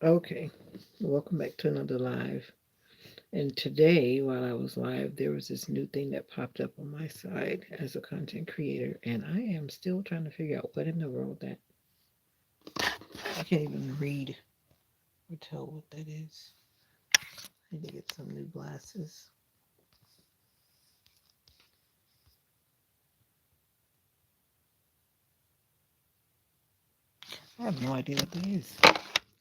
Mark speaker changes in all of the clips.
Speaker 1: Okay, welcome back to another live. And today, while I was live, there was this new thing that popped up on my side as a content creator, and I am still trying to figure out what in the world that I can't even read or tell what that is. I need to get some new glasses. I have no idea what that is.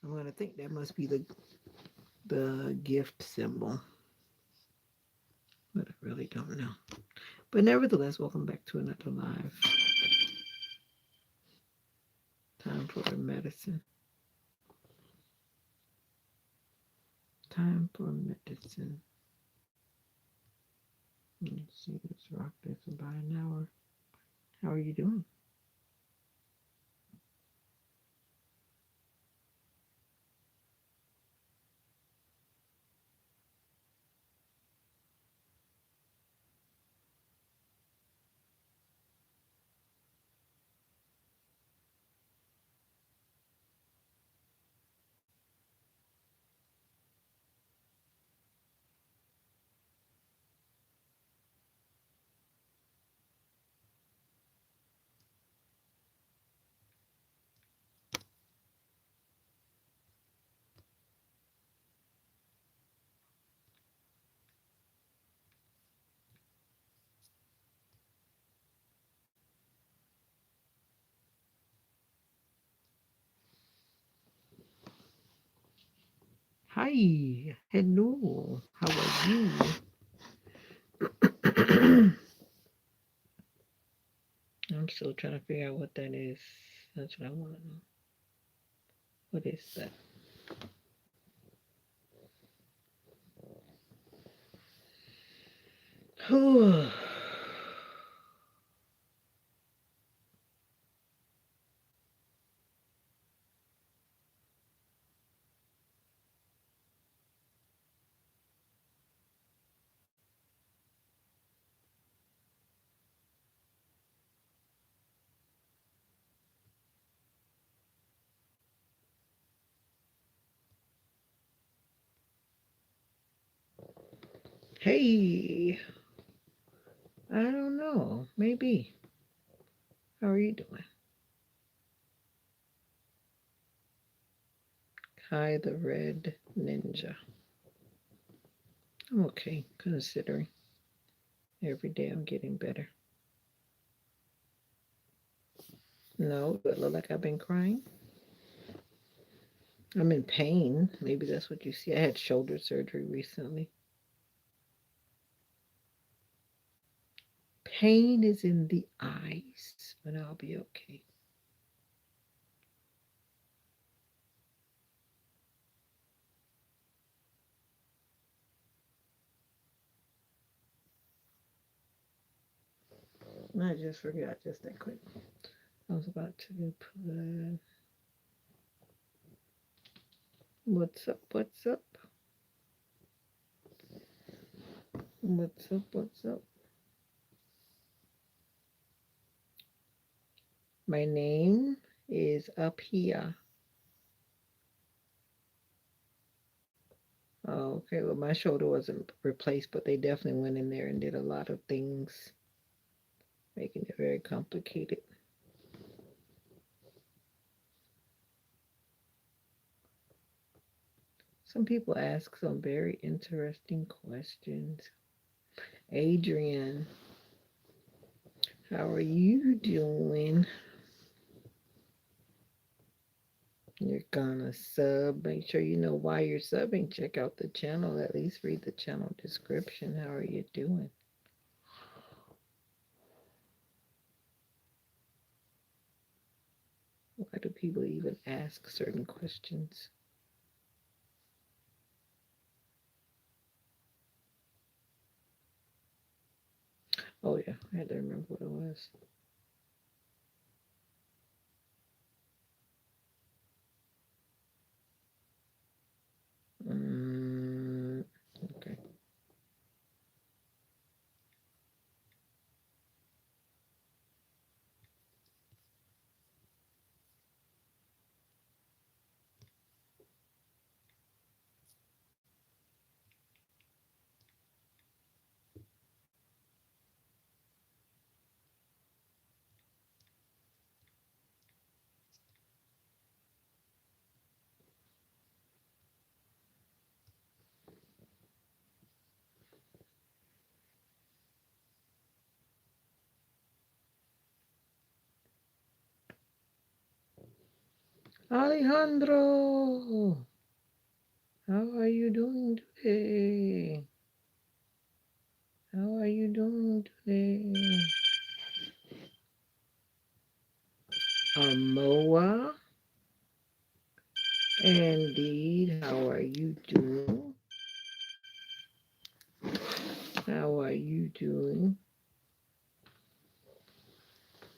Speaker 1: I'm gonna think that must be the gift symbol, but I really don't know. But nevertheless, welcome back to another live. Time for medicine. Time for medicine. Let's see, let's rock this about an hour. How are you doing? Hi, hello. How are you? I'm still trying to figure out what that is. That's what I want to know. What is that? Hey, I don't know. Maybe. How are you doing? Kai the Red Ninja. I'm okay, considering. Every day I'm getting better. No, do it look like I've been crying? I'm in pain. Maybe that's what you see. I had shoulder surgery recently. Pain is in the eyes, but I'll be okay. I just forgot just that quick. I was about to put what's up, what's up, what's up, what's up. My name is up here. Oh, okay, well, my shoulder wasn't replaced, but they definitely went in there and did a lot of things, making it very complicated. Some people ask some very interesting questions. Adrian, how are you doing? You're gonna sub. Make sure you know why you're subbing. Check out the channel. At least read the channel description. How are you doing? Why do people even ask certain questions? Oh, yeah, I had to remember what it was. Mm, okay. Alejandro, how are you doing today? How are you doing today? Amoa, indeed, how are you doing? How are you doing?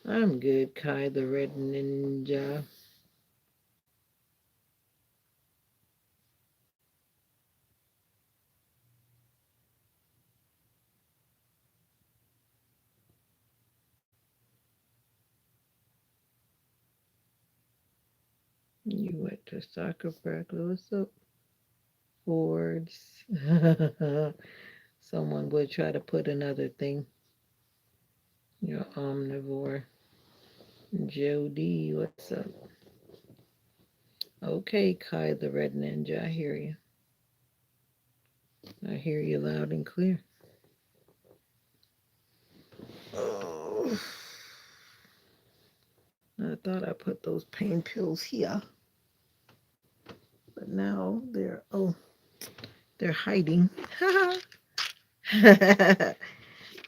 Speaker 1: I'm good, Kai the Red Ninja. You went to soccer practice. What's up, Fords? Someone would try to put another thing. You're omnivore. Jody, what's up? Okay, Kai the Red Ninja, I hear you. I hear you loud and clear. Oh, I thought I put those pain pills here, but now they're hiding.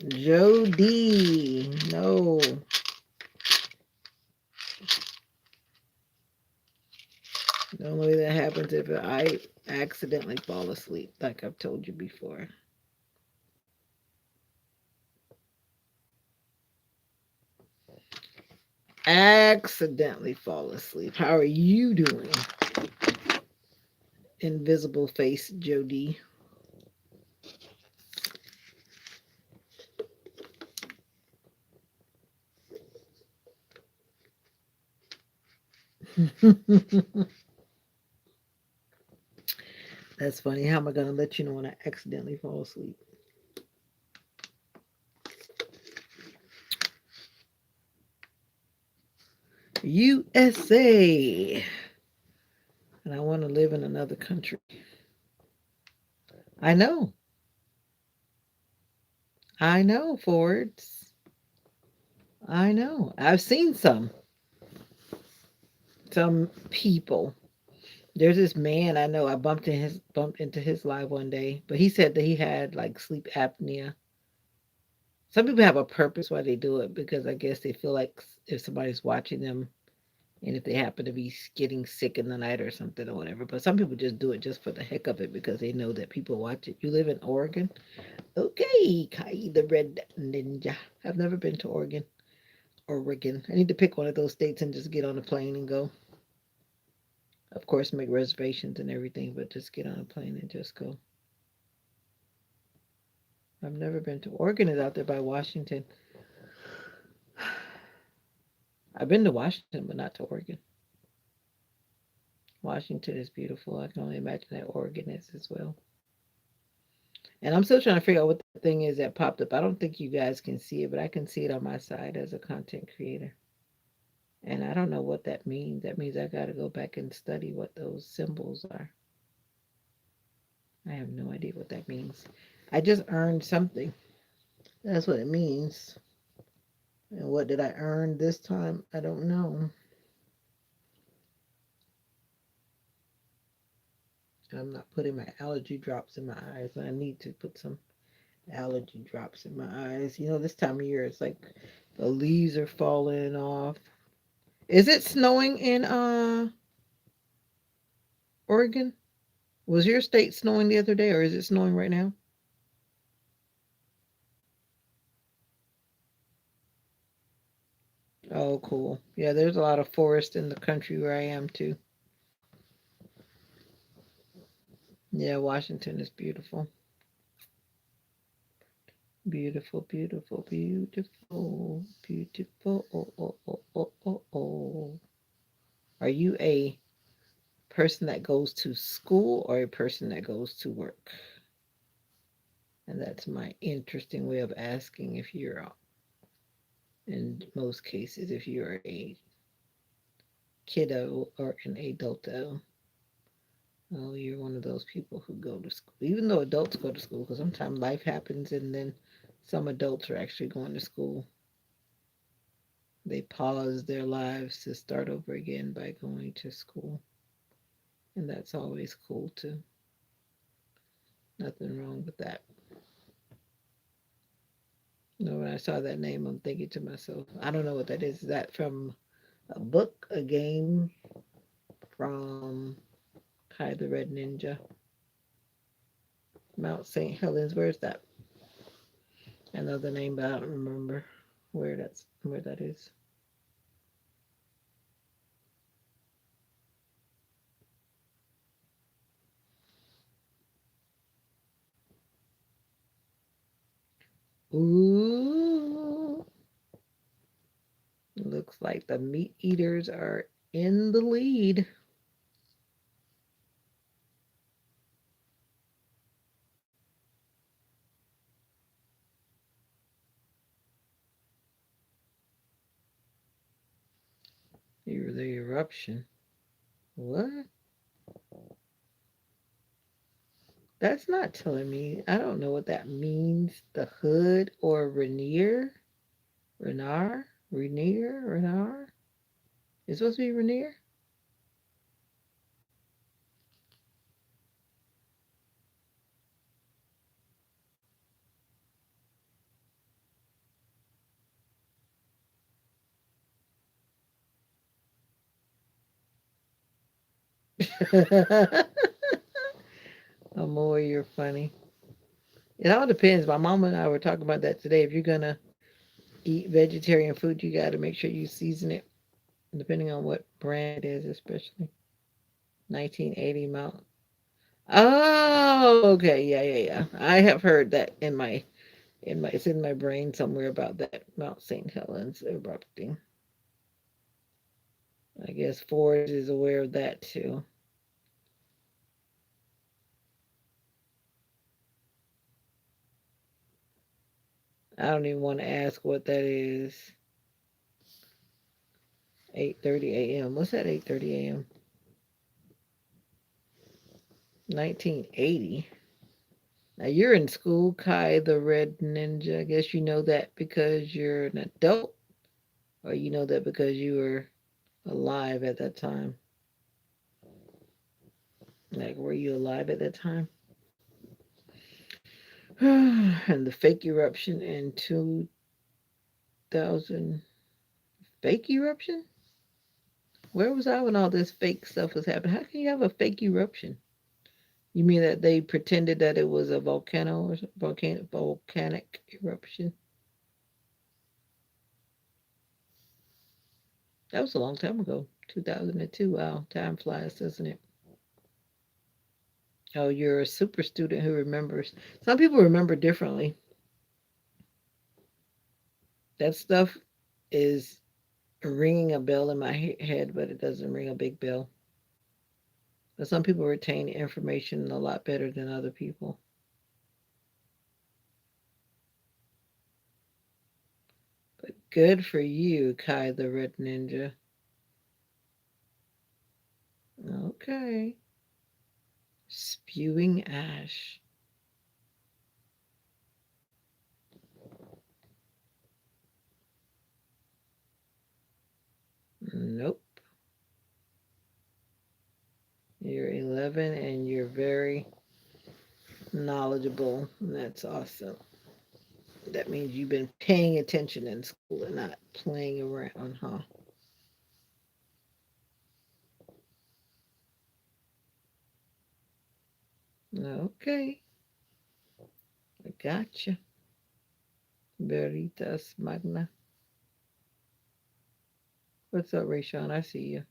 Speaker 1: Jody, no. The only way that happens if I accidentally fall asleep, like I've told you before. Accidentally fall asleep. How are you doing? Invisible face, Jody. That's funny. How am I going to let you know when I accidentally fall asleep? USA. And I want to live in another country. I know. I know, Fords. I know. I've seen some people. There's this man I know. I bumped into his live one day, but he said that he had like sleep apnea. Some people have a purpose why they do it because I guess they feel like if somebody's watching them and if they happen to be getting sick in the night or something or whatever. But some people just do it just for the heck of it because they know that people watch it. You live in Oregon? Okay, Kai the Red Ninja. I've never been to Oregon. Oregon. I need to pick one of those states and just get on a plane and go. Of course, make reservations and everything, but just get on a plane and just go. I've never been to Oregon. Is out there by Washington. I've been to Washington, but not to Oregon. Washington is beautiful. I can only imagine that Oregon is as well. And I'm still trying to figure out what the thing is that popped up. I don't think you guys can see it, but I can see it on my side as a content creator. And I don't know what that means. That means I got to go back and study what those symbols are. I have no idea what that means. I just earned something. That's what it means. And what did I earn this time? I don't know. I'm not putting my allergy drops in my eyes. I need to put some allergy drops in my eyes. You know, this time of year, it's like the leaves are falling off. Is it snowing in Oregon? Was your state snowing the other day, or is it snowing right now? Oh, cool. Yeah, there's a lot of forest in the country where I am too. Yeah, Washington is beautiful. Beautiful, beautiful, beautiful, beautiful. Oh, oh, oh, oh, oh, oh. Are you a person that goes to school or a person that goes to work? And that's my interesting way of asking if you're, in most cases, if you're a kiddo or an adulto. Oh, you're one of those people who go to school, even though adults go to school, because sometimes life happens and then some adults are actually going to school. They pause their lives to start over again by going to school. And that's always cool too. Nothing wrong with that. When I saw that name, I'm thinking to myself, I don't know what that is. Is that from a book, a game, from Kai the Red Ninja? Mount St. Helens. Where's that? Another name, but I don't remember where that is. Ooh, looks like the meat eaters are in the lead. You're the eruption. What? That's not telling me. I don't know what that means. The hood or Rainier? Renar? Rainier? Renar? It's supposed to be Rainier? Amore, you're funny. It all depends. My mom and I were talking about that today. If you're gonna eat vegetarian food, you got to make sure you season it, depending on what brand it is, especially 1980 Mount. Oh, okay, yeah, yeah, yeah. I have heard that it's in my brain somewhere about that Mount St. Helens erupting. I guess Ford is aware of that too. I don't even want to ask what that is. 8:30 a.m. What's that? 8:30 a.m. 1980. Now you're in school, Kai the Red Ninja. I guess you know that because you're an adult, or you know that because you were alive at that time. Like, were you alive at that time? And the fake eruption in 2000. Fake eruption? Where was I when all this fake stuff was happening? How can you have a fake eruption? You mean that they pretended that it was a volcano or volcanic eruption? That was a long time ago. 2002. Wow, time flies, doesn't it? Oh, you're a super student who remembers. Some people remember differently. That stuff is ringing a bell in my head, but it doesn't ring a big bell. But some people retain information a lot better than other people. But good for you, Kai the Red Ninja. Okay. Spewing ash. Nope. You're 11 and you're very knowledgeable. That's awesome. That means you've been paying attention in school and not playing around, huh? Okay. I gotcha. Veritas Magna. What's up, Rayshawn? I see you.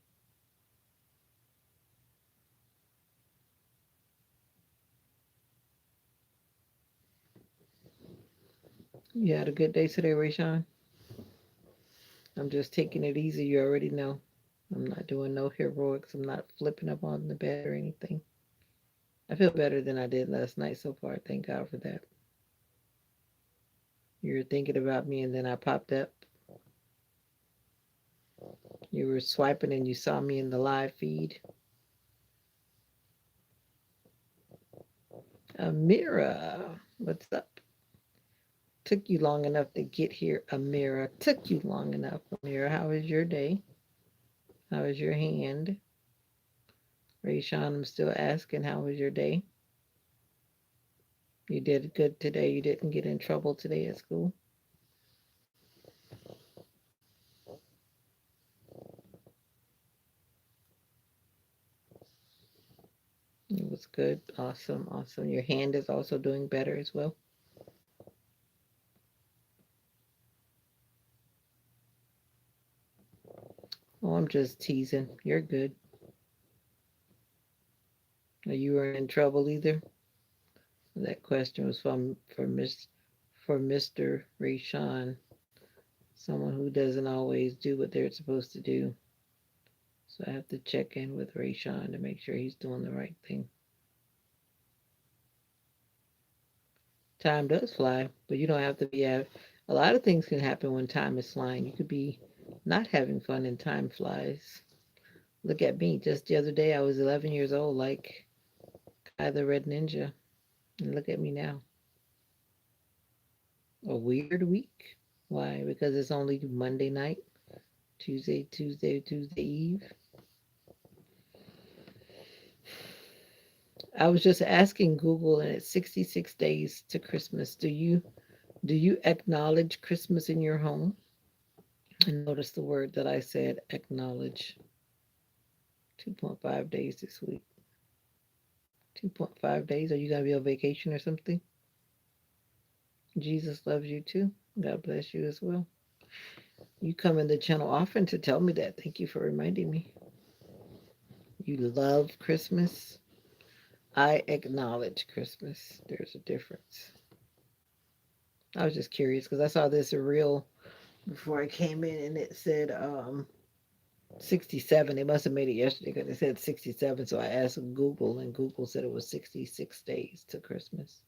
Speaker 1: You had a good day today, Rayshawn? I'm just taking it easy. You already know. I'm not doing no heroics. I'm not flipping up on the bed or anything. I feel better than I did last night so far. Thank God for that. You were thinking about me and then I popped up. You were swiping and you saw me in the live feed. Amira, what's up? Took you long enough to get here, Amira. Took you long enough, Amira. How was your day? How was your hand? Rayshawn, I'm still asking, how was your day? You did good today. You didn't get in trouble today at school. It was good. Awesome. Awesome. Your hand is also doing better as well. Oh, I'm just teasing. You're good. You weren't in trouble either. That question was for Mr. Rayshawn, someone who doesn't always do what they're supposed to do. So I have to check in with Rayshawn to make sure he's doing the right thing. Time does fly, but you don't have to be at. A lot of things can happen when time is flying. You could be not having fun and time flies. Look at me. Just the other day, I was 11 years old, like Kai the Red Ninja. And look at me now. A weird week. Why? Because it's only Monday night, Tuesday Eve. I was just asking Google, and it's 66 days to Christmas. Do you acknowledge Christmas in your home? And notice the word that I said, acknowledge. 2.5 days this week. 2.5 days. Are you gonna be on vacation or something? Jesus loves you too. God bless you as well. You come in the channel often to tell me that. Thank you for reminding me. You love Christmas. I acknowledge Christmas. There's a difference. I was just curious because I saw this reel before I came in and it said 67. They must have made it yesterday because it said 67. So I asked Google and Google said it was 66 days to Christmas.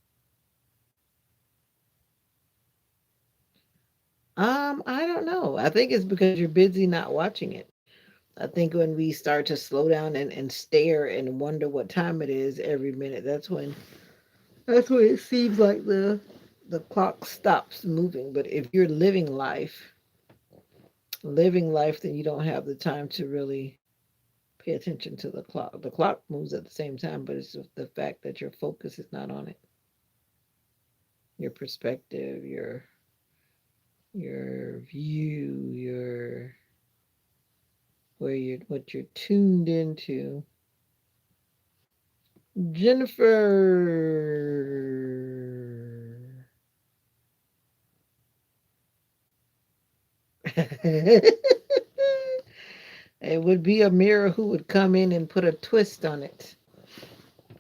Speaker 1: I don't know. I think it's because you're busy not watching it. I think when we start to slow down and stare and wonder what time it is every minute, that's when it seems like the clock stops moving. But if you're living life, then you don't have the time to really pay attention to the clock. The clock moves at the same time, but it's just the fact that your focus is not on it. Your perspective, your view, your what you're tuned into. Jennifer. It would be a mirror who would come in and put a twist on it.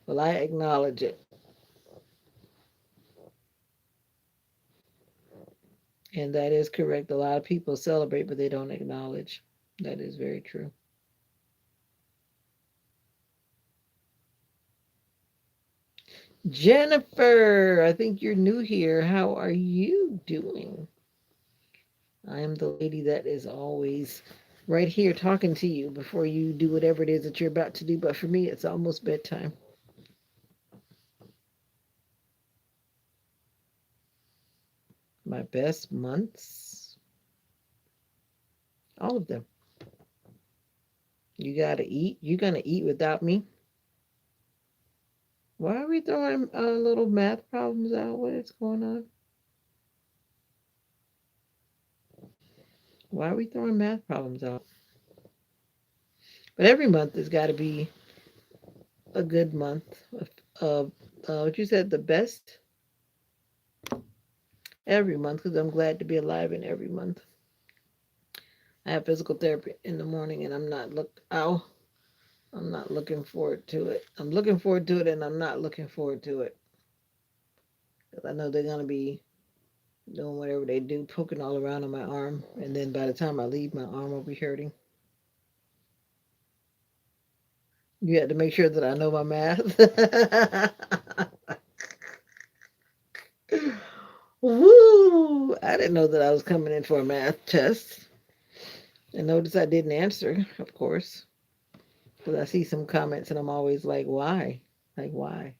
Speaker 1: Well, I acknowledge it. And that is correct. A lot of people celebrate, but they don't acknowledge. That is very true. Jennifer, I think you're new here. How are you doing? I am the lady that is always right here talking to you before you do whatever it is that you're about to do. But for me, it's almost bedtime. My best months, all of them. You got to eat. You're going to eat without me. Why are we throwing little math problems out? What is going on? Why are we throwing math problems out? But every month has got to be a good month. Of what you said, the best every month, because I'm glad to be alive in every month. I have physical therapy in the morning, and I'm not looking forward to it. I'm looking forward to it, and I'm not looking forward to it because I know they're gonna be doing whatever they do, poking all around on my arm, and then by the time I leave, my arm will be hurting. You had to make sure that I know my math. Woo! I didn't know that I was coming in for a math test. And notice I didn't answer, of course, because I see some comments and I'm always like, why? Like, why?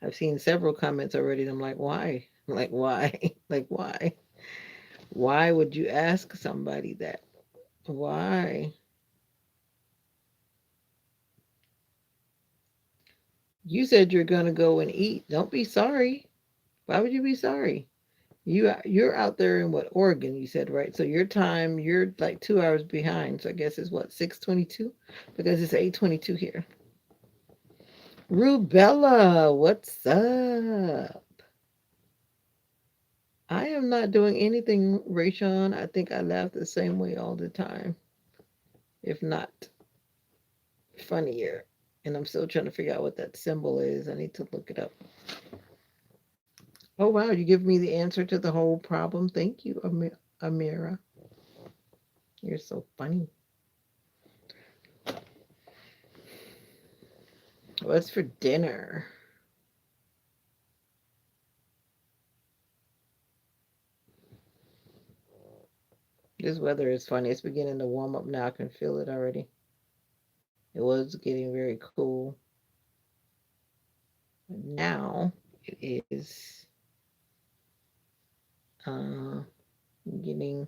Speaker 1: I've seen several comments already and I'm like, why? Like why? Like why? Why would you ask somebody that? Why? You said you're gonna go and eat. Don't be sorry. Why would you be sorry? You're out there in what, Oregon? You said, right? So your time, you're like 2 hours behind. So I guess it's what, 6:22, because it's 8:22 here. Rubella, what's up? I am not doing anything, Rayshon. I think I laugh the same way all the time, if not funnier. And I'm still trying to figure out what that symbol is. I need to look it up. Oh, wow. You give me the answer to the whole problem. Thank you, Amira. You're so funny. What's for dinner? This weather is funny. It's beginning to warm up now. I can feel it already. It was getting very cool. But now it is uh, getting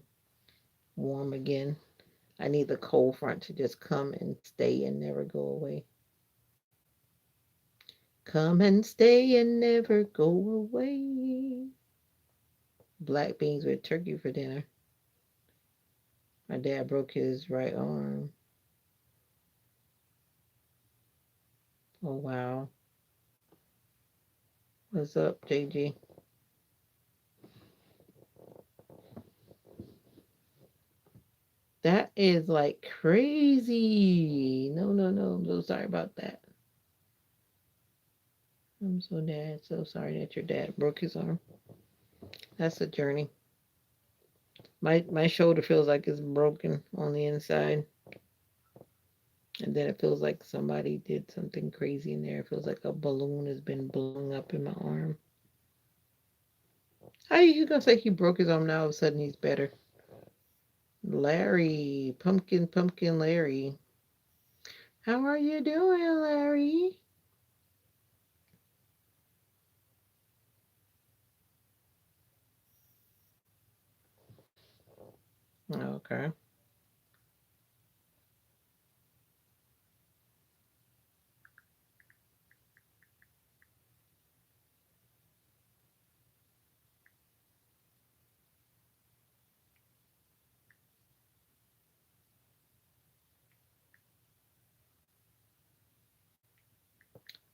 Speaker 1: warm again. I need the cold front to just come and stay and never go away. Come and stay and never go away. Black beans with turkey for dinner. My dad broke his right arm. Oh, wow. What's up, JG? That is like crazy. No, no, no. I'm so sorry about that. I'm so sorry that your dad broke his arm. That's a journey. My shoulder feels like it's broken on the inside. And then it feels like somebody did something crazy in there. It feels like a balloon has been blown up in my arm. How are you gonna say he broke his arm now all of a sudden he's better? Larry, pumpkin Larry. How are you doing, Larry? Okay.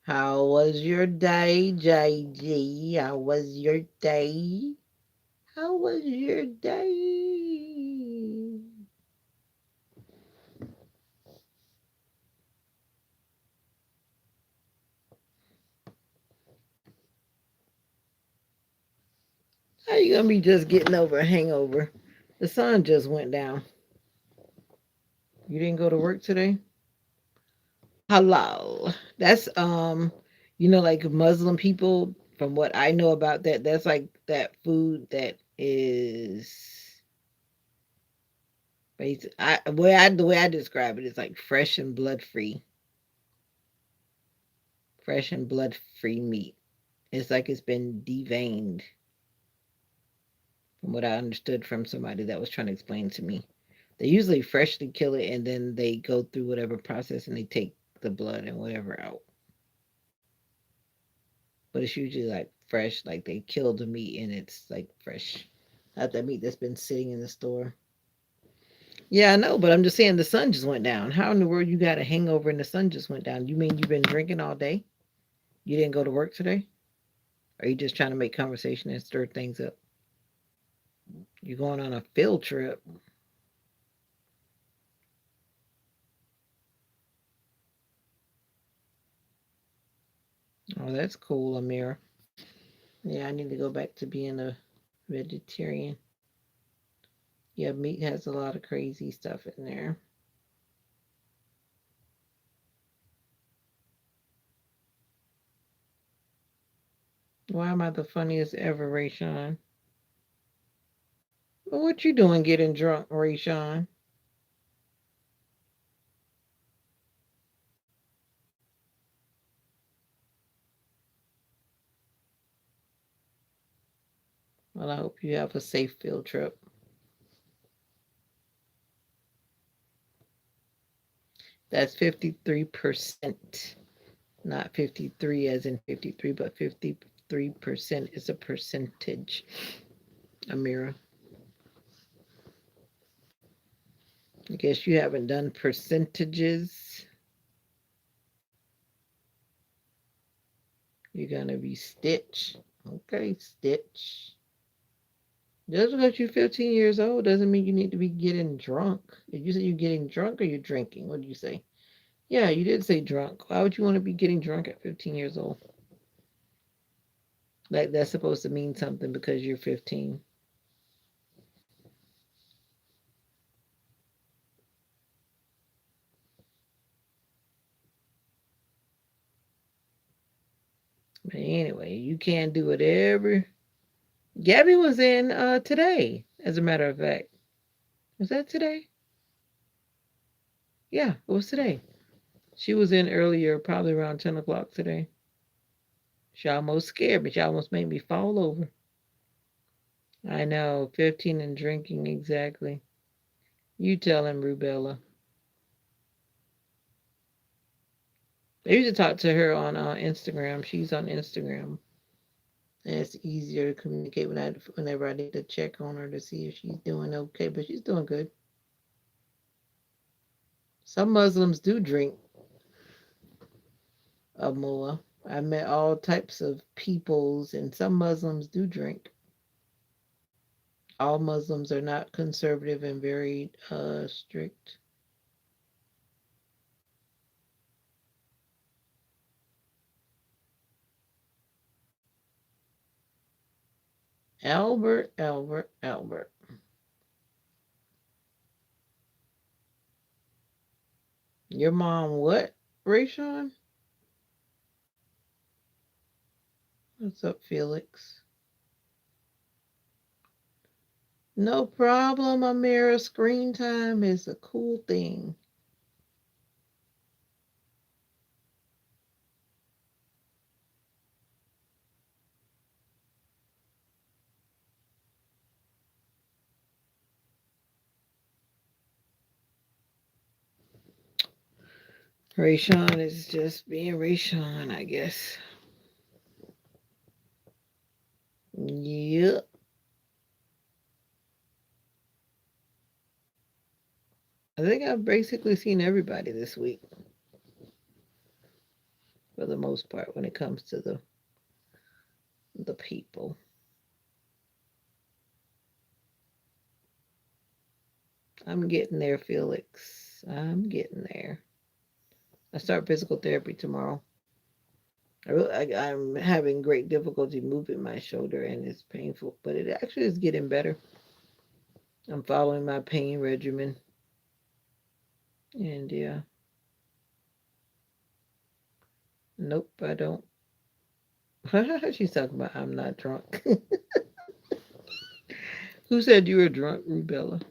Speaker 1: How was your day, JG? How was your day? How was your day? How you gonna be just getting over a hangover? The sun just went down. You didn't go to work today? Halal. That's like Muslim people, from what I know about that, that's like that food that is basic. The way I describe it is like fresh and blood free meat. It's like it's been deveined, from what I understood from somebody that was trying to explain to me. They usually freshly kill it and then they go through whatever process and they take the blood and whatever out. But it's usually like fresh, like they kill the meat and it's like fresh. Not that meat that's been sitting in the store. Yeah, I know, but I'm just saying the sun just went down. How in the world you got a hangover and the sun just went down? You mean you've been drinking all day? You didn't go to work today? Or are you just trying to make conversation and stir things up? You're going on a field trip. Oh, that's cool, Amir. Yeah, I need to go back to being a vegetarian. Yeah, meat has a lot of crazy stuff in there. Why am I the funniest ever, Rayshawn? What you doing getting drunk, Rayshawn? Well, I hope you have a safe field trip. That's 53%, not 53 as in 53, but 53% is a percentage, Amira. I guess you haven't done percentages. You're going to be Stitch. Okay, Stitch. Just because you're 15 years old doesn't mean you need to be getting drunk. Did you say you're getting drunk or you're drinking? What did you say? Yeah, you did say drunk. Why would you want to be getting drunk at 15 years old? Like that's supposed to mean something because you're 15. But anyway, you can do whatever. Gabby was in today, as a matter of fact. Was that today? Yeah, it was today. She was in earlier, probably around 10 o'clock today. She almost scared me. She almost made me fall over. I know, 15 and drinking, exactly. You tell him, Rubella. I used to talk to her on Instagram. She's on Instagram. And it's easier to communicate whenever I need to check on her to see if she's doing okay. But she's doing good. Some Muslims do drink Moa. I met all types of peoples, and some Muslims do drink. All Muslims are not conservative and very strict. Albert, Albert, Albert. Your mom what, Rayshawn? What's up, Felix? No problem, Amira. Screen time is a cool thing. Rayshawn is just being Rayshawn, I guess. Yep. I think I've basically seen everybody this week for the most part when it comes to the people. I'm getting there, Felix. I'm getting there. I start physical therapy tomorrow. I'm having great difficulty moving my shoulder and it's painful, but it actually is getting better. I'm following my pain regimen. And yeah, nope, I don't. She's talking about I'm not drunk. Who said you were drunk, Rubella?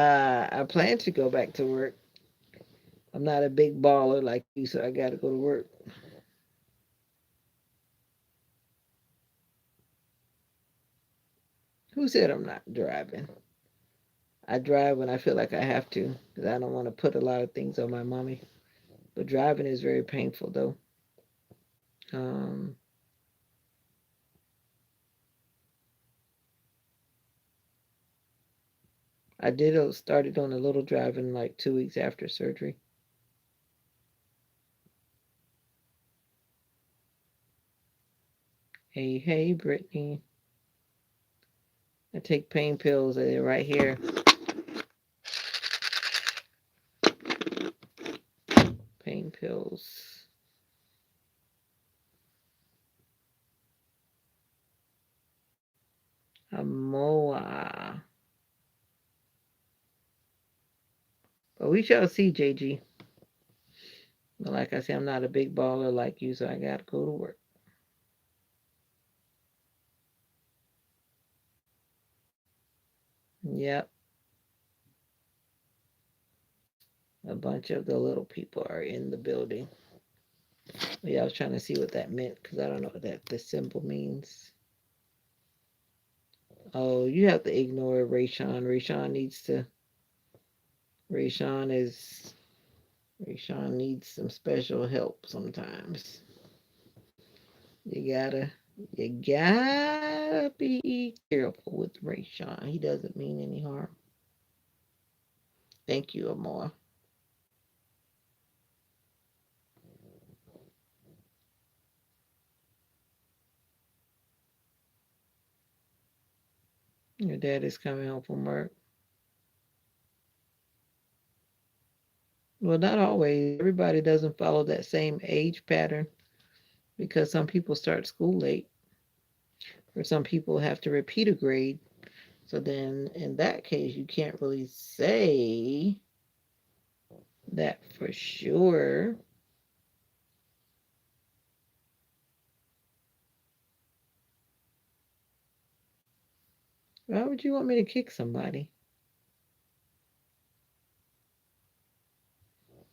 Speaker 1: I plan to go back to work. I'm not a big baller like you, so I got to go to work. Who said I'm not driving? I drive when I feel like I have to because I don't want to put a lot of things on my mommy. But driving is very painful, though. Um, I did started on a little driving like 2 weeks after surgery. Hey, hey, Brittany. I take pain pills. They're right here. Pain pills. Amoa. But we shall see, JG. But like I said, I'm not a big baller like you, so I gotta go to work. Yep, a bunch of the little people are in the building. Yeah, I was trying to see what that meant because I don't know what that the symbol means. Oh, you have to ignore Rayshawn. Rayshawn is Rayshawn needs some special help sometimes. You gotta you gotta be careful with Rayshawn. He doesn't mean any harm. Thank you, Amor. Your dad is coming home from work. Well, not always. Everybody doesn't follow that same age pattern because some people start school late, or some people have to repeat a grade. So then, in that case, you can't really say that for sure. Why would you want me to kick somebody?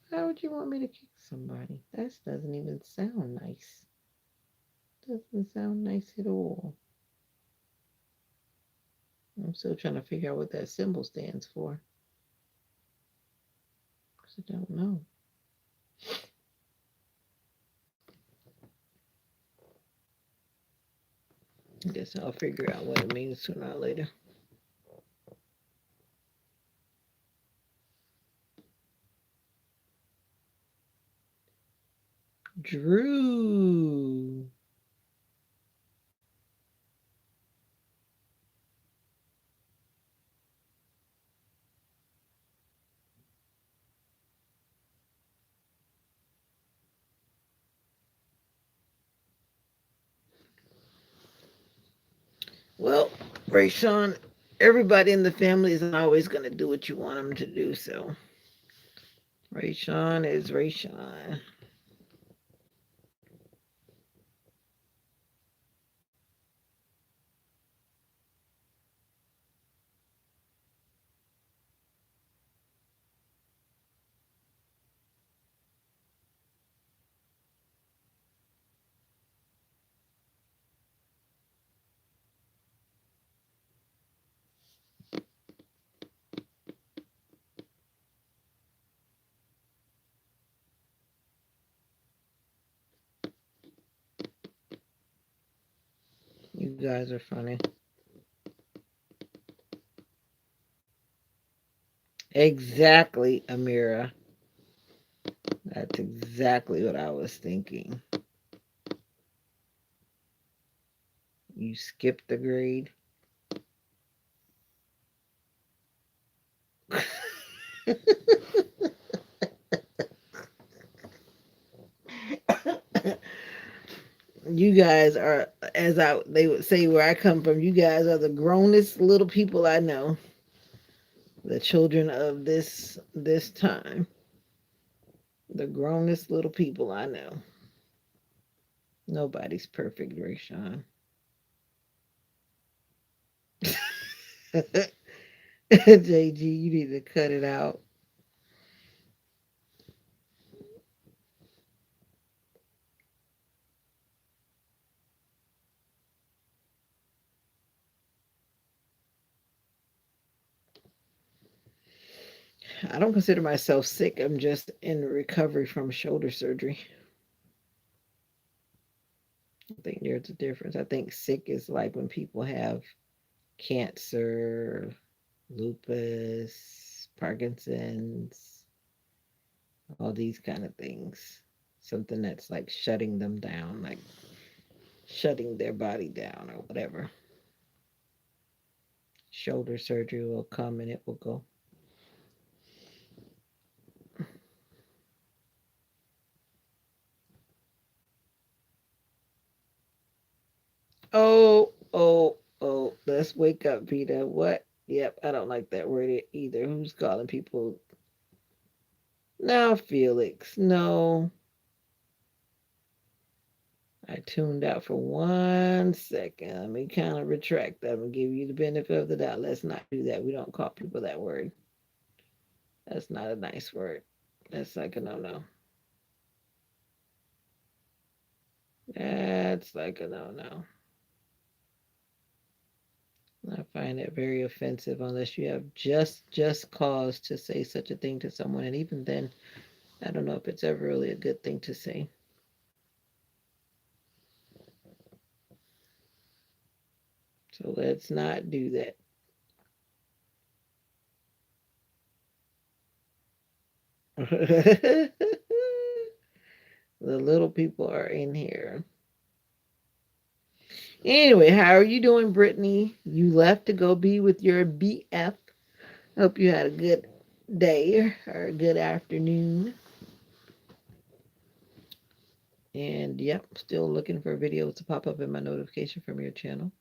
Speaker 1: Why would you want me to kick somebody? That doesn't even sound nice. Doesn't sound nice at all. I'm still trying to figure out what that symbol stands for. Because I don't know. I guess I'll figure out what it means sooner or later. Drew. Well, Rayshawn, everybody in the family isn't always going to do what you want them to do. So Rayshawn is Rayshawn. You guys are funny. Exactly, Amira. That's exactly what I was thinking. You skipped the grade. You guys are, as I they would say where I come from, you guys are the grownest little people I know. The children of this time. The grownest little people I know. Nobody's perfect, Rayshawn. JG, you need to cut it out. I don't consider myself sick. I'm just in recovery from shoulder surgery. I think there's a difference. I think sick is like when people have cancer, lupus, Parkinson's, all these kind of things. Something that's like shutting them down, like shutting their body down or whatever. Shoulder surgery will come and it will go. Oh, let's wake up, Peter. What? Yep, I don't like that word either. Who's calling people? Now, Felix. No, I tuned out for 1 second. Let me kind of retract that and give you the benefit of the doubt. Let's not do that. We don't call people that word. That's not a nice word. That's like a no no. That's like a no no. I find it very offensive unless you have just cause to say such a thing to someone, and even then, I don't know if it's ever really a good thing to say. So let's not do that. The little people are in here. Anyway, how are you doing, Brittany? You left to go be with your BF. Hope you had a good day or a good afternoon. And yep, still looking for videos to pop up in my notification from your channel.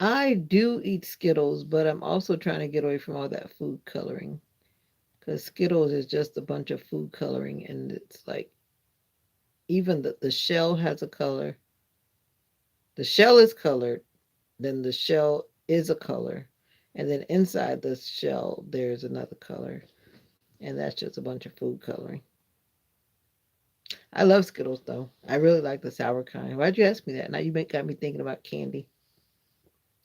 Speaker 1: I do eat Skittles, but I'm also trying to get away from all that food coloring. Because Skittles is just a bunch of food coloring, and it's like even the shell has a color. The shell is colored, then the shell is a color, and then inside the shell there's another color, and that's just a bunch of food coloring. I love Skittles though. I really like the sour kind. Why'd you ask me that? Now got me thinking about candy,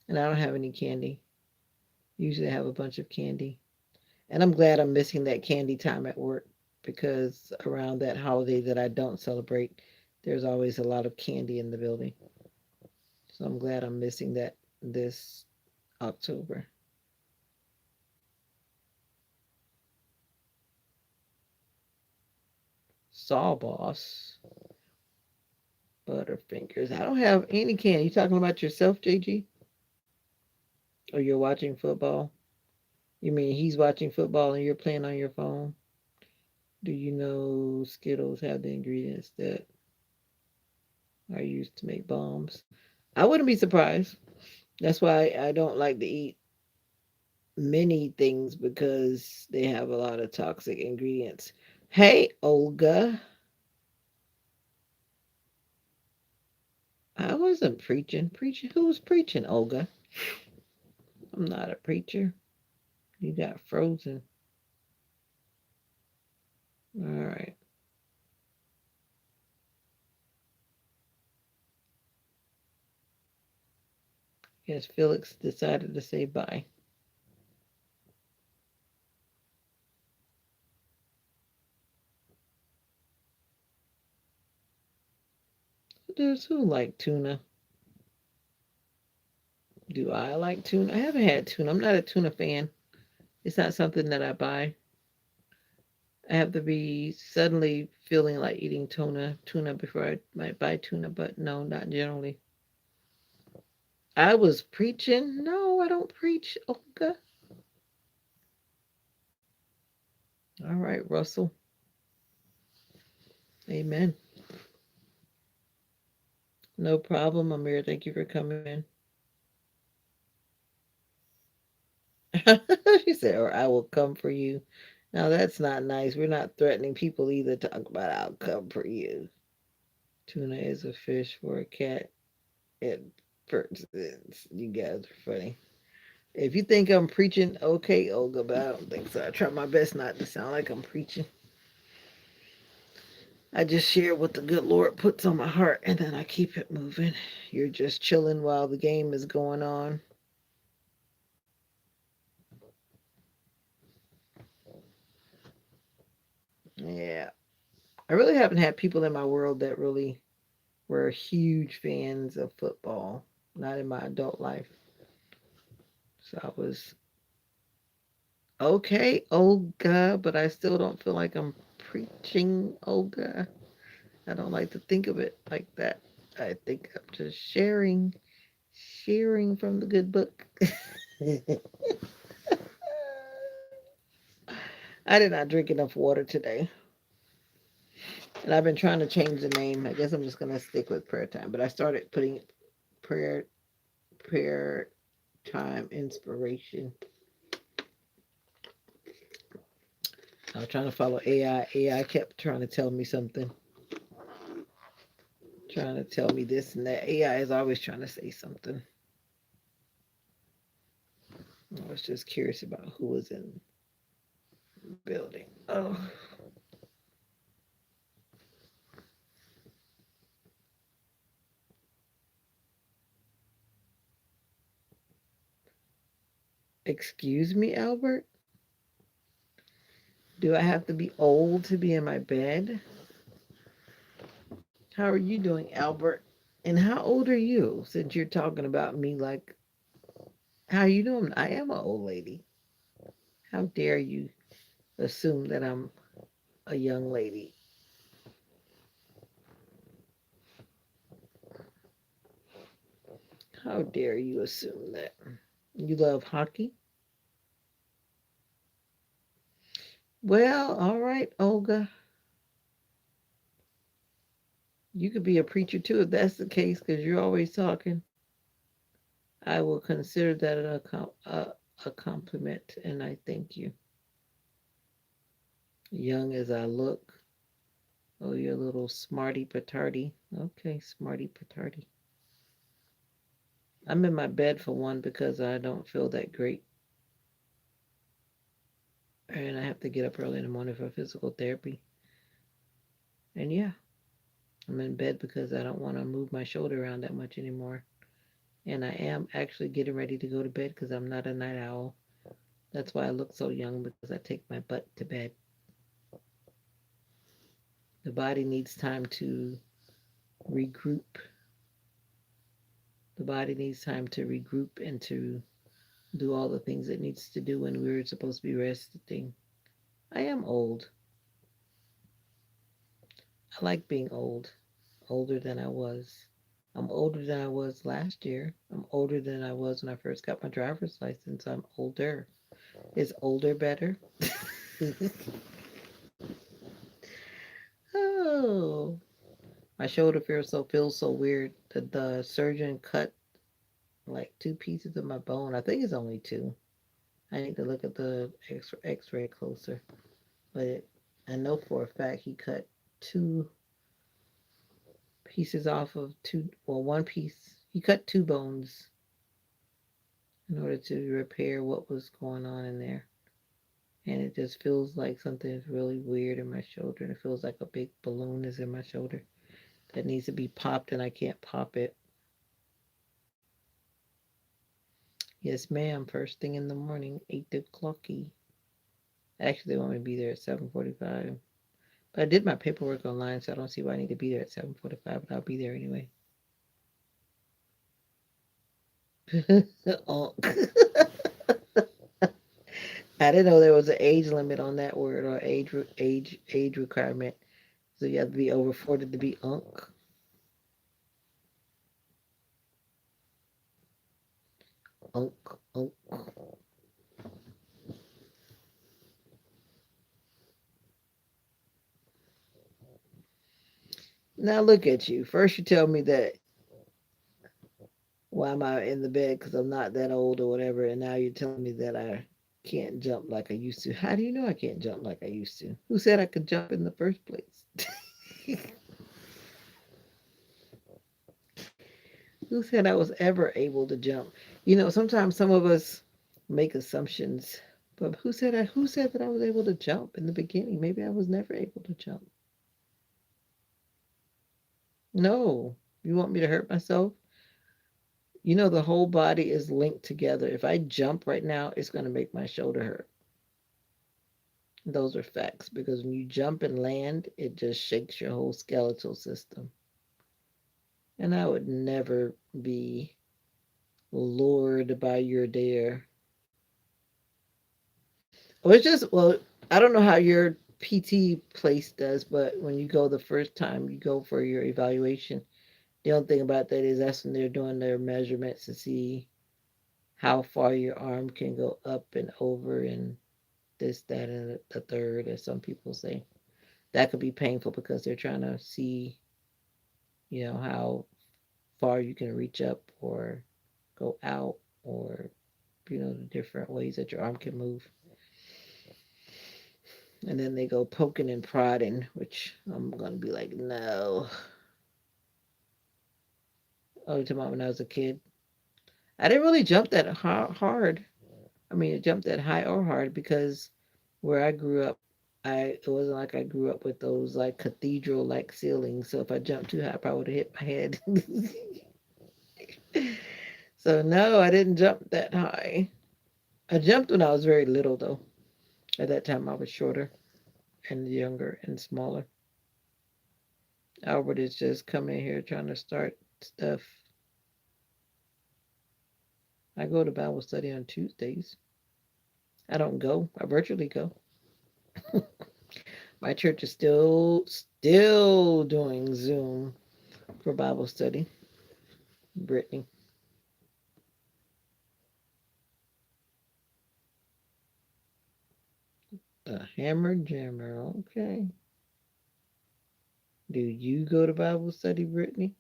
Speaker 1: and I don't have any candy. Usually I have a bunch of candy, and I'm glad I'm missing that candy time at work because around that holiday that I don't celebrate, there's always a lot of candy in the building. So I'm glad I'm missing that this October. Sawboss. Butterfingers. I don't have any candy. You talking about yourself, JG? Or you're watching football? You mean he's watching football and you're playing on your phone? Do you know Skittles have the ingredients that are used to make bombs? I wouldn't be surprised. That's why I don't like to eat many things because they have a lot of toxic ingredients. Hey, Olga. I wasn't preaching. Preaching? Who's preaching, Olga? I'm not a preacher. You got frozen. All right. Guess Felix decided to say bye. Does who like tuna? Do I like tuna? I haven't had tuna. I'm not a tuna fan. It's not something that I buy. I have to be suddenly feeling like eating tuna before I might buy tuna, but no, not generally. I was preaching. No, I don't preach, Olga. All right, Russell. Amen. No problem, Amir. Thank you for coming in. She said, or I will come for you. Now that's not nice. We're not threatening people either. Talk about I'll come for you. Tuna is a fish for a cat. And persons. You guys are funny. If you think I'm preaching, okay, Olga, but I don't think so. I try my best not to sound like I'm preaching. I just share what the good Lord puts on my heart and then I keep it moving. You're just chilling while the game is going on. Yeah. I really haven't had people in my world that really were huge fans of football, not in my adult life. So I was okay, Olga, but I still don't feel like I'm preaching, Olga. I don't like to think of it like that. I think I'm just sharing from the good book. I did not drink enough water today. And I've been trying to change the name. I guess I'm just going to stick with prayer time. But I started putting prayer prayer time inspiration. I was trying to follow AI. AI kept trying to tell me something. trying to tell me this and that. AI is always trying to say something. I was just curious about who was in the building. Oh, excuse me, Albert? Do I have to be old to be in my bed? How are you doing, Albert? And how old are you? Since you're talking about me like, how you doing? I am an old lady. How dare you assume that I'm a young lady? How dare you assume that? You love hockey? Well, all right, Olga. You could be a preacher too if that's the case, because you're always talking. I will consider that a compliment, and I thank you. Young as I look. Oh, you're a little smarty patardy. Okay, smarty patardy. I'm in my bed for one because I don't feel that great. And I have to get up early in the morning for physical therapy. And yeah, I'm in bed because I don't want to move my shoulder around that much anymore. And I am actually getting ready to go to bed because I'm not a night owl. That's why I look so young, because I take my butt to bed. The body needs time to regroup. The body needs time to regroup and to do all the things it needs to do when we're supposed to be resting. I am old. I like being old, older than I was. I'm older than I was last year. I'm older than I was when I first got my driver's license. I'm older. Is older better? Oh, my shoulder feels so weird. The surgeon cut like two pieces of my bone. I think it's only two. I need to look at the X-ray closer. But I know for a fact he cut two pieces off of two. Well, one piece. He cut two bones in order to repair what was going on in there. And it just feels like something is really weird in my shoulder. And it feels like a big balloon is in my shoulder that needs to be popped, and I can't pop it. Yes, ma'am. First thing in the morning, 8 o'clocky. Actually, they want me to be there at 7:45. But I did my paperwork online, so I don't see why I need to be there at 7:45. But I'll be there anyway. Oh. I didn't know there was an age limit on that word, or age requirement. So you have to be over 40 to be unk. Unk, unk. Now look at you. First you tell me that why am I in the bed because I'm not that old or whatever, and now you're telling me that I can't jump like I used to. How do you know I can't jump like I used to? Who said I could jump in the first place? Who said I was ever able to jump? Sometimes some of us make assumptions, but who said that I was able to jump in the beginning? Maybe I was never able to jump. No. You want me to hurt myself? The whole body is linked together. If I jump right now, it's going to make my shoulder hurt. Those are facts, because when you jump and land, it just shakes your whole skeletal system. And I would never be lured by your dare. Well, I don't know how your PT place does, but when you go the first time you go for your evaluation, the only thing about that is that's when they're doing their measurements to see how far your arm can go up and over and this, that, and the third, as some people say. That could be painful because they're trying to see, how far you can reach up or go out, or, the different ways that your arm can move. And then they go poking and prodding, which I'm going to be like, no. Oh, to when I was a kid. I didn't really jump that hard. I mean, it jumped that high or hard because where I grew up, it wasn't like I grew up with those like cathedral like ceilings. So if I jumped too high, I probably would have hit my head. So no, I didn't jump that high. I jumped when I was very little though. At that time, I was shorter and younger and smaller. Albert is just coming in here trying to start stuff. I go to Bible study on Tuesdays. I don't go. I virtually go. My church is still doing Zoom for Bible study. Brittany, the hammer jammer. Okay. Do you go to Bible study, Brittany?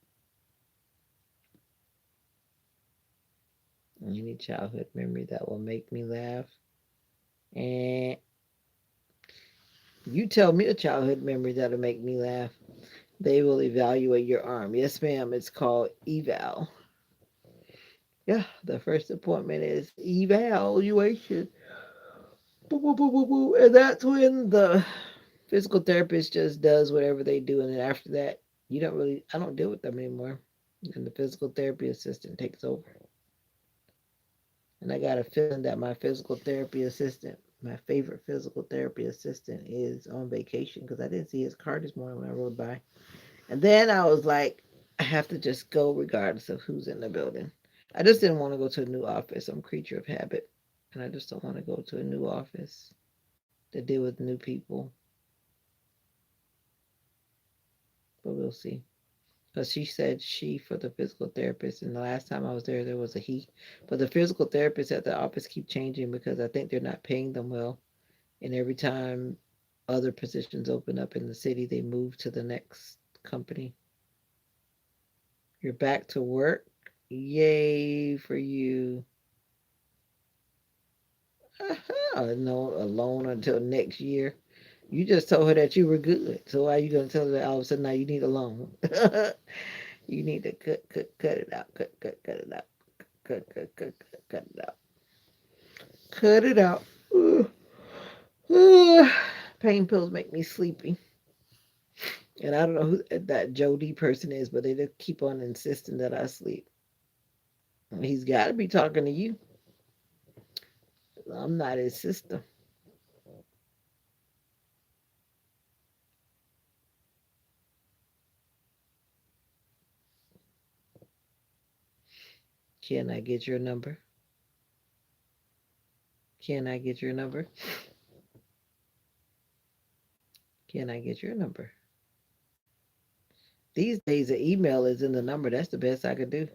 Speaker 1: Any childhood memory that will make me laugh? And you tell me a childhood memory that'll make me laugh. They will evaluate your arm. Yes, ma'am. It's called eval. Yeah, the first appointment is evaluation. Boo, boo, boo, boo, boo. And that's when the physical therapist just does whatever they do. And then after that, I don't deal with them anymore. And the physical therapy assistant takes over. And I got a feeling that my physical therapy assistant, my favorite physical therapy assistant, is on vacation because I didn't see his car this morning when I rode by. And then I was like, I have to just go regardless of who's in the building. I just didn't want to go to a new office. I'm a creature of habit. And I just don't want to go to a new office to deal with new people. But we'll see. Because she said she for the physical therapist, and the last time I was there, there was a he. But the physical therapists at the office keep changing because I think they're not paying them well. And every time other positions open up in the city, they move to the next company. You're back to work. Yay for you. No, alone until next year. You just told her that you were good. So why are you going to tell her that all of a sudden now you need a loan? You need to cut it out. Cut it out. Cut it out. Cut it out. Pain pills make me sleepy. And I don't know who that Jody person is, but they just keep on insisting that I sleep. He's got to be talking to you. I'm not his sister. Can I get your number? Can I get your number? Can I get your number? These days, the email is in the number. That's the best I could do.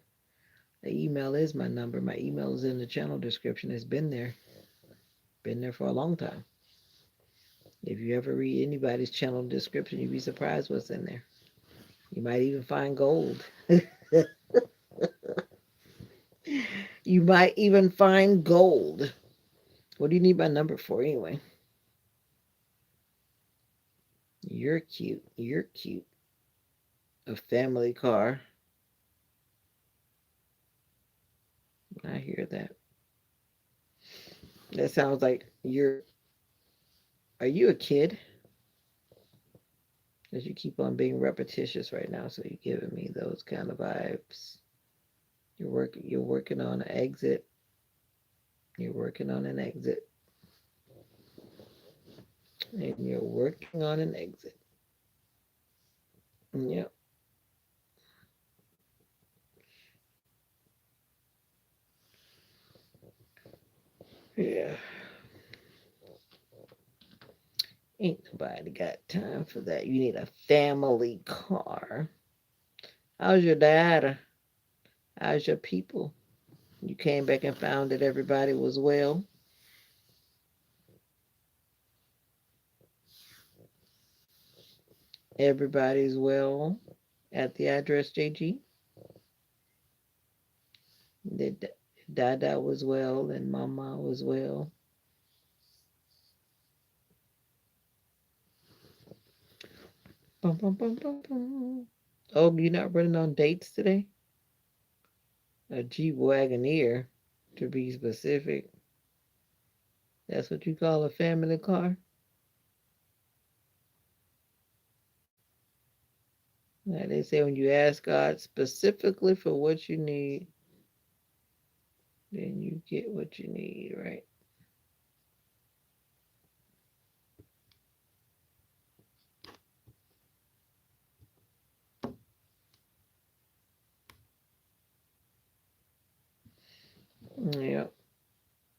Speaker 1: The email is my number. My email is in the channel description. It's been there for a long time. If you ever read anybody's channel description, you'd be surprised what's in there. You might even find gold. You might even find gold. What do you need my number for anyway? You're cute. You're cute. A family car. I hear that. That sounds like you're. Are you a kid? Because you keep on being repetitious right now, so you're giving me those kind of vibes. You're working on an exit. You're working on an exit. And you're working on an exit. Yep. Yeah. Ain't nobody got time for that. You need a family car. How's your dad? How's your people? You came back and found that everybody was well. Everybody's well at the address, JG. That Dada was well and Mama was well. Bum, bum, bum, bum, bum. Oh, you're not running on dates today? A Jeep Wagoneer, to be specific. That's what you call a family car? Now they say when you ask God specifically for what you need, then you get what you need, right? Yep.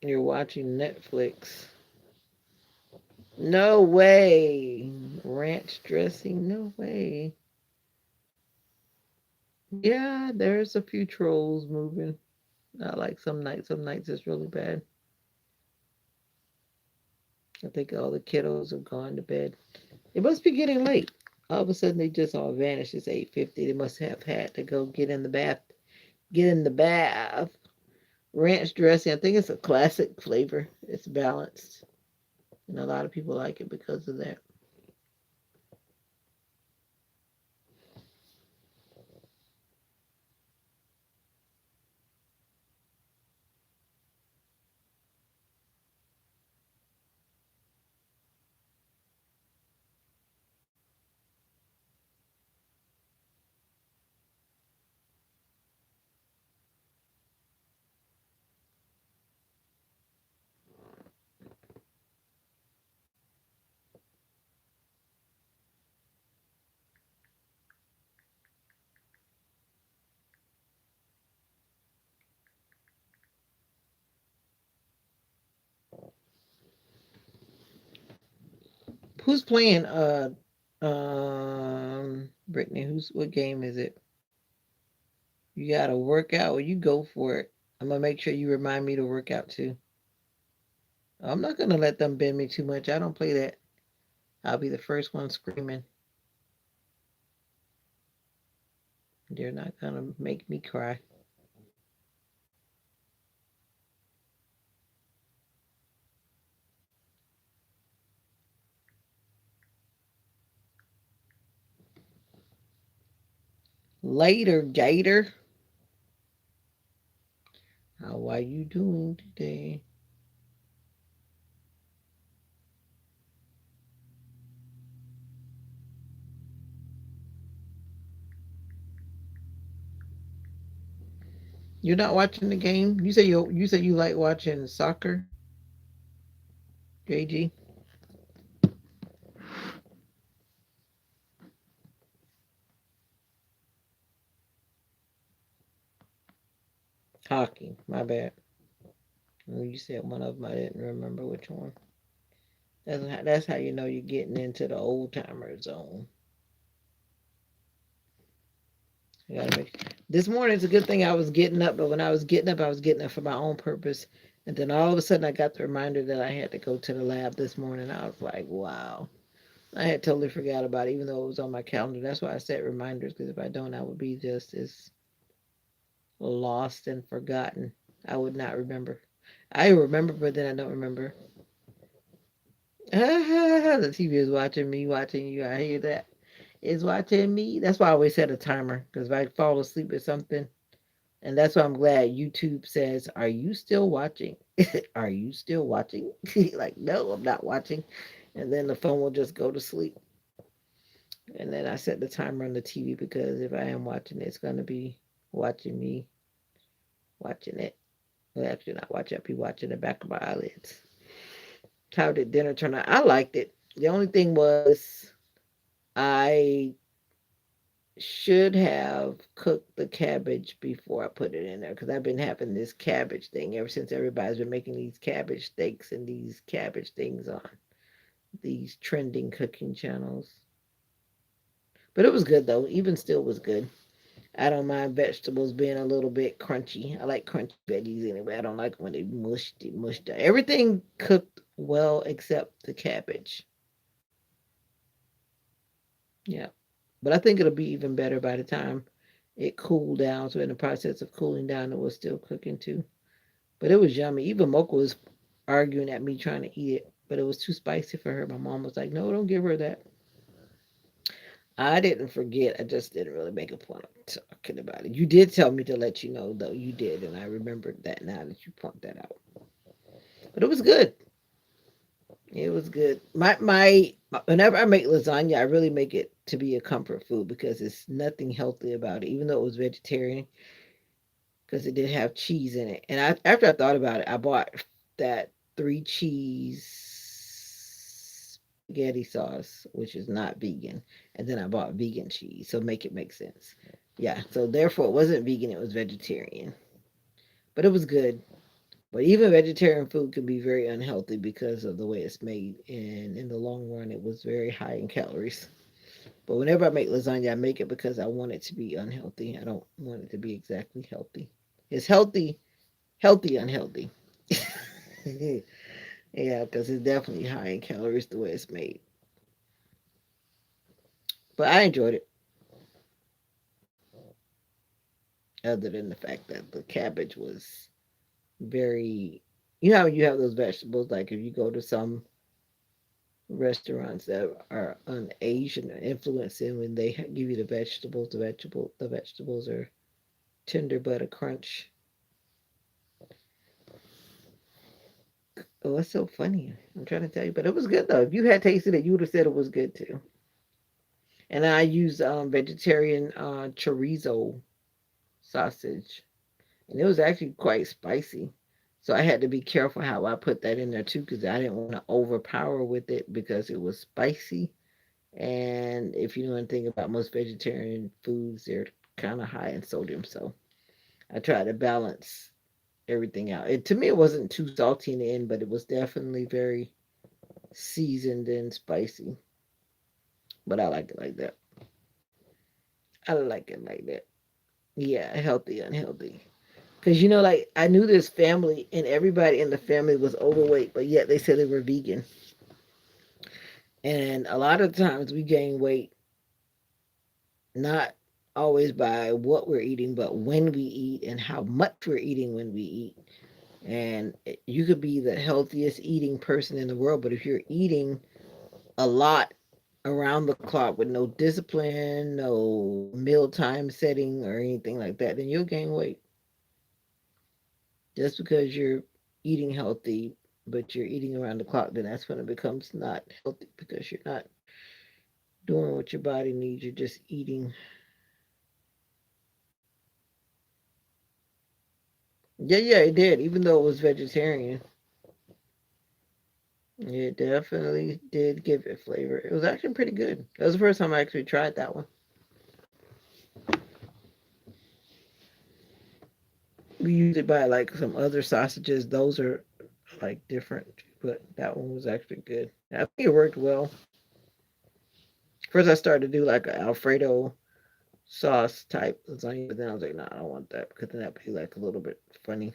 Speaker 1: You're watching Netflix. No way. Ranch dressing? No way. Yeah, there's a few trolls moving. Not like some nights. Some nights it's really bad. I think all the kiddos have gone to bed. It must be getting late. All of a sudden they just all vanished. It's 8:50. They must have had to go get in the bath. Get in the bath. Ranch dressing. I think it's a classic flavor. It's balanced. And a lot of people like it because of that. Who's playing Brittany, what game is it? You gotta work out. Well, you go for it. I'm gonna make sure you remind me to work out too. I'm not gonna let them bend me too much. I don't play that. I'll be the first one screaming. They're not gonna make me cry. Later, Gator. How are you doing today? You're not watching the game? You like watching soccer, JG? Hockey. My bad. You said one of them. I didn't remember which one. That's how you know you're getting into the old timer zone. You gotta make. This morning it's a good thing I was getting up, but when I was getting up, I was getting up for my own purpose. And then all of a sudden, I got the reminder that I had to go to the lab this morning. I was like, wow. I had totally forgot about it, even though it was on my calendar. That's why I set reminders, because if I don't, I would be just as lost and forgotten. I would not remember. I remember, but then I don't remember. The TV is watching me, watching you. I hear that. It's watching me. That's why I always set a timer, because if I fall asleep with something, and that's why I'm glad YouTube says, "Are you still watching? Are you still watching?" Like, no, I'm not watching. And then the phone will just go to sleep. And then I set the timer on the TV because if I am watching it, it's going to be watching me watching it. Well, actually, not watching, I'll be watching the back of my eyelids. How did dinner turn out? I liked it. The only thing was, I should have cooked the cabbage before I put it in there because I've been having this cabbage thing ever since everybody's been making these cabbage steaks and these cabbage things on these trending cooking channels. But it was good though. Even still was good. I don't mind vegetables being a little bit crunchy. I like crunchy veggies anyway. I don't like when they mushed. Everything cooked well except the cabbage. Yeah. But I think it'll be even better by the time it cooled down. So in the process of cooling down, it was still cooking too. But it was yummy. Even Mocha was arguing at me trying to eat it, but it was too spicy for her. My mom was like, "No, don't give her that." I didn't forget. I just didn't really make a point of talking about it. You did tell me to let you know, though. You did, and I remembered that now that you point that out. But it was good. It was good. My whenever I make lasagna, I really make it to be a comfort food because it's nothing healthy about it. Even though it was vegetarian, because it did have cheese in it. And after I thought about it, I bought that three cheese spaghetti sauce, which is not vegan, and then I bought vegan cheese. So make it make sense. Yeah. So therefore, it wasn't vegan; it was vegetarian, but it was good. But even vegetarian food can be very unhealthy because of the way it's made, and in the long run, it was very high in calories. But whenever I make lasagna, I make it because I want it to be unhealthy. I don't want it to be exactly healthy. It's healthy, healthy, unhealthy. Yeah, because it's definitely high in calories the way it's made. But I enjoyed it, other than the fact that the cabbage was very. You know how you have those vegetables, like if you go to some restaurants that are un Asian influencing when they give you the vegetables are tender but a crunch. Oh, it's so funny. I'm trying to tell you, but it was good though. If you had tasted it, you would have said it was good too. And I used vegetarian chorizo sausage, and it was actually quite spicy. So I had to be careful how I put that in there too, because I didn't want to overpower with it because it was spicy. And if you know anything about most vegetarian foods, they're kind of high in sodium. So I tried to balance everything out. To me, it wasn't too salty in the end, but it was definitely very seasoned and spicy. But I like it like that. I like it like that. Yeah, healthy, unhealthy. Because like I knew this family, and everybody in the family was overweight, but yet they said they were vegan. And a lot of times we gain weight not always by what we're eating, but when we eat and how much we're eating when we eat. And you could be the healthiest eating person in the world, but if you're eating a lot around the clock with no discipline, no mealtime setting or anything like that, then you'll gain weight. Just because you're eating healthy, but you're eating around the clock, then that's when it becomes not healthy because you're not doing what your body needs. You're just eating. Yeah, yeah, it did. Even though it was vegetarian, it definitely did give it flavor. It was actually pretty good. That was the first time I actually tried that one. We usually buy like some other sausages. Those are like different, but that one was actually good. I think it worked well. First, I started to do like an Alfredo sauce type lasagna, but then I was like, nah, I don't want that because then that'd be like a little bit funny.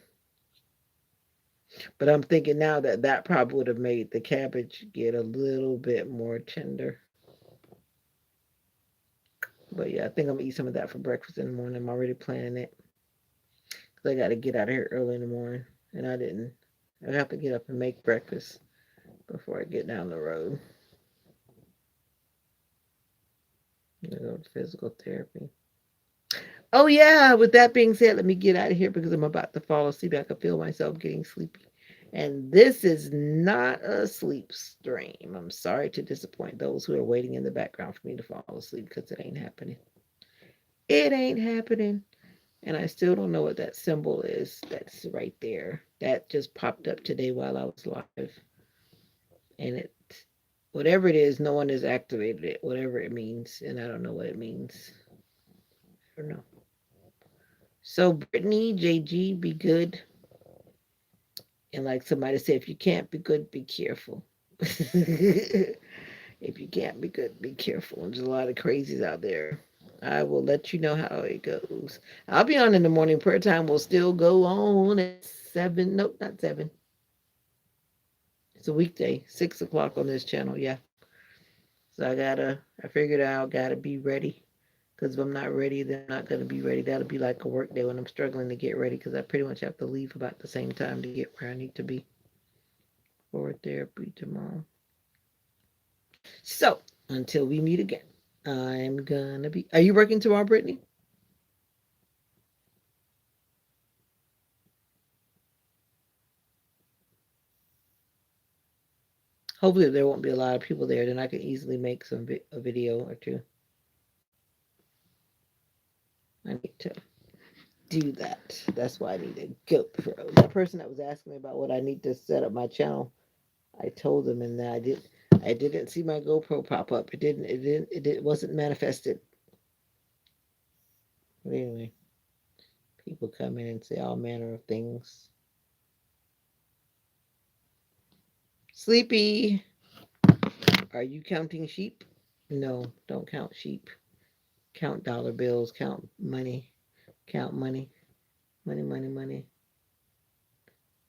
Speaker 1: But I'm thinking now that that probably would have made the cabbage get a little bit more tender. But yeah, I think I'm gonna eat some of that for breakfast in the morning. I'm already planning it because I got to get out of here early in the morning, and I didn't. I have to get up and make breakfast before I get down the road. I go to physical therapy. Oh yeah. With that being said, let me get out of here because I'm about to fall asleep. I can feel myself getting sleepy. And this is not a sleep stream. I'm sorry to disappoint those who are waiting in the background for me to fall asleep because it ain't happening. It ain't happening. And I still don't know what that symbol is that's right there. That just popped up today while I was live. And whatever it is, no one has activated it, whatever it means. And I don't know what it means. I don't know. So, Brittany, JG, be good. And like somebody said, if you can't be good, be careful. If you can't be good, be careful. There's a lot of crazies out there. I will let you know how it goes. I'll be on in the morning. Prayer time will still go on at 7. Nope, not 7. It's a weekday, 6 o'clock on this channel. Yeah. So I figured out, gotta be ready. Because if I'm not ready, then I'm not going to be ready. That'll be like a work day when I'm struggling to get ready because I pretty much have to leave about the same time to get where I need to be for therapy tomorrow. So, until we meet again. I'm gonna be. Are you working tomorrow, Brittany? Hopefully, there won't be a lot of people there. Then I can easily make a video or two. I need to do that. That's why I need a GoPro. The person that was asking me about what I need to set up my channel, I told them, and I did. I didn't see my GoPro pop up. It didn't. It didn't. It wasn't manifested. But anyway, people come in and say all manner of things. Sleepy, are you counting sheep? No, don't count sheep. Count dollar bills. Count money. Count money. Money. Money. Money.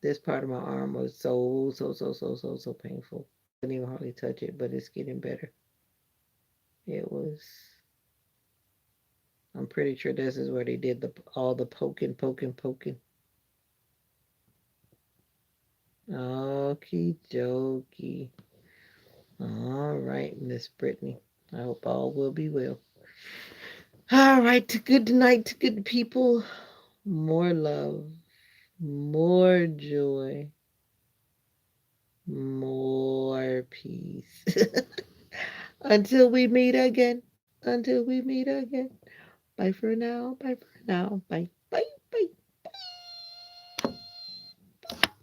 Speaker 1: This part of my arm was so painful. Couldn't even hardly touch it, but it's getting better. It was. I'm pretty sure this is where they did all the poking, poking, poking. Okie dokie. All right, Miss Brittany. I hope all will be well. All right, good night to good people. More love, more joy, more peace. Until we meet again. Until we meet again. Bye for now. Bye for now. Bye.